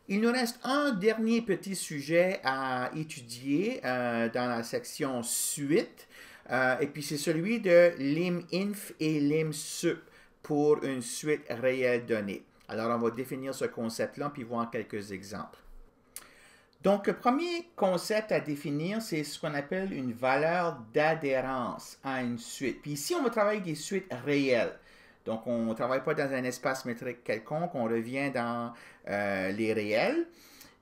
Il nous reste un dernier petit sujet à étudier dans la section suite, et puis c'est celui de lim.inf et lim.sup pour une suite réelle donnée. Alors, on va définir ce concept-là, puis voir quelques exemples. Donc, le premier concept à définir, c'est ce qu'on appelle une valeur d'adhérence à une suite. Puis ici, on va travailler avec des suites réelles. Donc, on ne travaille pas dans un espace métrique quelconque, on revient dans les réels.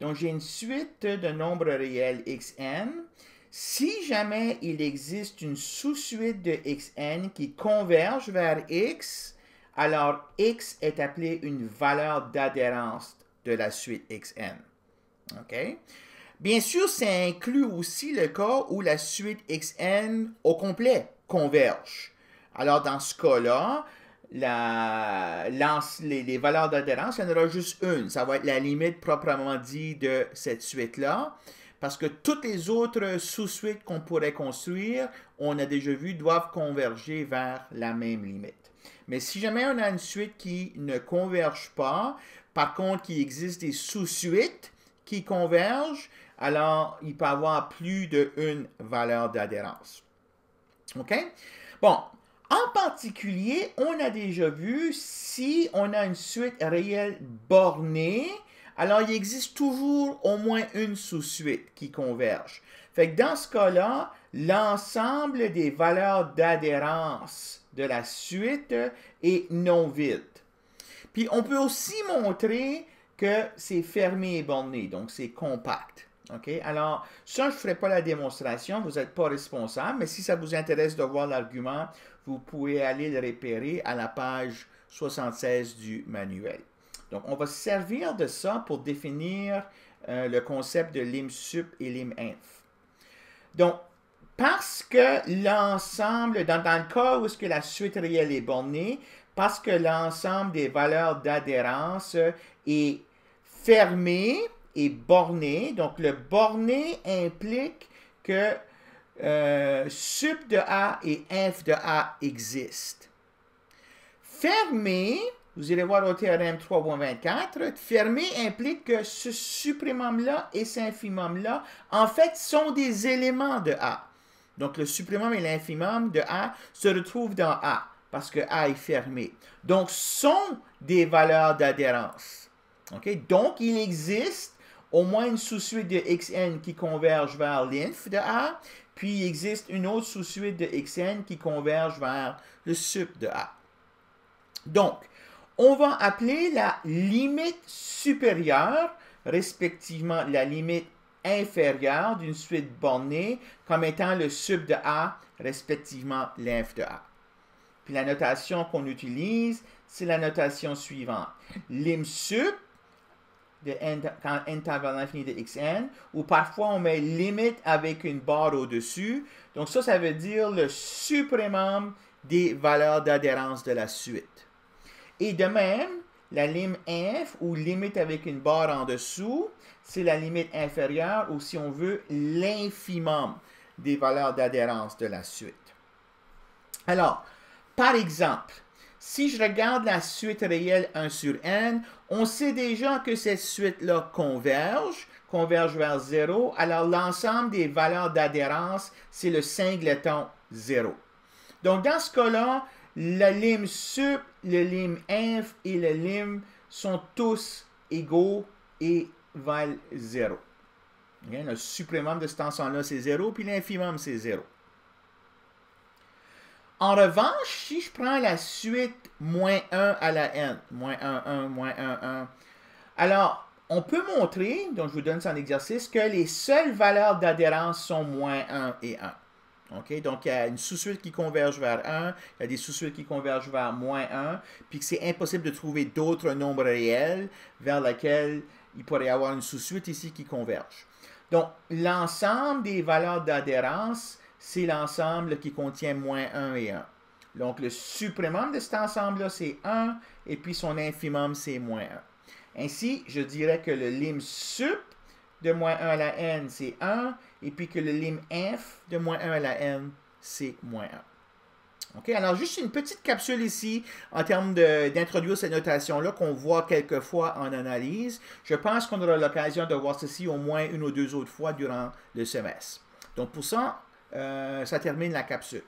Donc, j'ai une suite de nombres réels xn. Si jamais il existe une sous-suite de xn qui converge vers x, alors x est appelé une valeur d'adhérence de la suite xn. OK? Bien sûr, ça inclut aussi le cas où la suite xn au complet converge. Alors, dans ce cas-là, les valeurs d'adhérence, il y en aura juste une. Ça va être la limite proprement dit de cette suite-là. Parce que toutes les autres sous-suites qu'on pourrait construire, on a déjà vu, doivent converger vers la même limite. Mais si jamais on a une suite qui ne converge pas, par contre, qu'il existe des sous-suites qui convergent, alors il peut y avoir plus d'une valeur d'adhérence. OK? Bon, en particulier, on a déjà vu, si on a une suite réelle bornée, alors il existe toujours au moins une sous-suite qui converge. Fait que dans ce cas-là, l'ensemble des valeurs d'adhérence de la suite est non vide. Puis on peut aussi montrer que c'est fermé et borné, donc c'est compact. OK? Alors, ça, je ne ferai pas la démonstration, vous n'êtes pas responsable, mais si ça vous intéresse de voir l'argument, vous pouvez aller le repérer à la page 76 du manuel. Donc, on va se servir de ça pour définir le concept de lim.sup et lim.inf. Donc, parce que l'ensemble, dans le cas où est-ce que la suite réelle est bornée, parce que l'ensemble des valeurs d'adhérence est fermé et borné, donc le borné implique que sup de A et inf de A existent. Fermé, vous irez voir au théorème 3.24, fermé implique que ce supprimum-là et cet infimum-là, en fait, sont des éléments de A. Donc, le supprimum et l'infimum de A se retrouvent dans A, parce que A est fermé. Donc, sont des valeurs d'adhérence. Okay? Donc, il existe au moins une sous-suite de xn qui converge vers l'inf de A, puis il existe une autre sous-suite de xn qui converge vers le sup de A. Donc, on va appeler la limite supérieure, respectivement la limite inférieure d'une suite bornée, comme étant le sup de A, respectivement l'inf de A. Puis la notation qu'on utilise, c'est la notation suivante. Lim.sup, quand n tend vers l'infini de xn, ou parfois on met limite avec une barre au-dessus. Donc ça veut dire le supprimum des valeurs d'adhérence de la suite. Et de même, la lim.inf, ou limite avec une barre en dessous, c'est la limite inférieure, ou si on veut, l'infimum des valeurs d'adhérence de la suite. Alors, par exemple, si je regarde la suite réelle 1 sur n, on sait déjà que cette suite-là converge vers 0. Alors, l'ensemble des valeurs d'adhérence, c'est le singleton 0. Donc, dans ce cas-là, le lim.sup, le lim.inf et le lim sont tous égaux et valent 0. Okay? Le supprimum de cet ensemble-là, c'est 0, puis l'infimum, c'est 0. En revanche, si je prends la suite moins 1 à la n, moins 1, 1, moins 1, 1, alors, on peut montrer, donc je vous donne ça en exercice, que les seules valeurs d'adhérence sont moins 1 et 1. Okay? Donc, il y a une sous-suite qui converge vers 1, il y a des sous-suites qui convergent vers moins 1, puis que c'est impossible de trouver d'autres nombres réels vers lesquels il pourrait y avoir une sous-suite ici qui converge. Donc, l'ensemble des valeurs d'adhérence, c'est l'ensemble qui contient moins 1 et 1. Donc, le supprimum de cet ensemble-là, c'est 1, et puis son infimum, c'est moins 1. Ainsi, je dirais que le lim.sup de moins 1 à la n, c'est 1, et puis que le lim.inf de moins 1 à la n, c'est moins OK? Alors, juste une petite capsule ici en termes d'introduire cette notation-là qu'on voit quelquefois en analyse. Je pense qu'on aura l'occasion de voir ceci au moins une ou deux autres fois durant le semestre. Donc, pour ça, ça termine la capsule.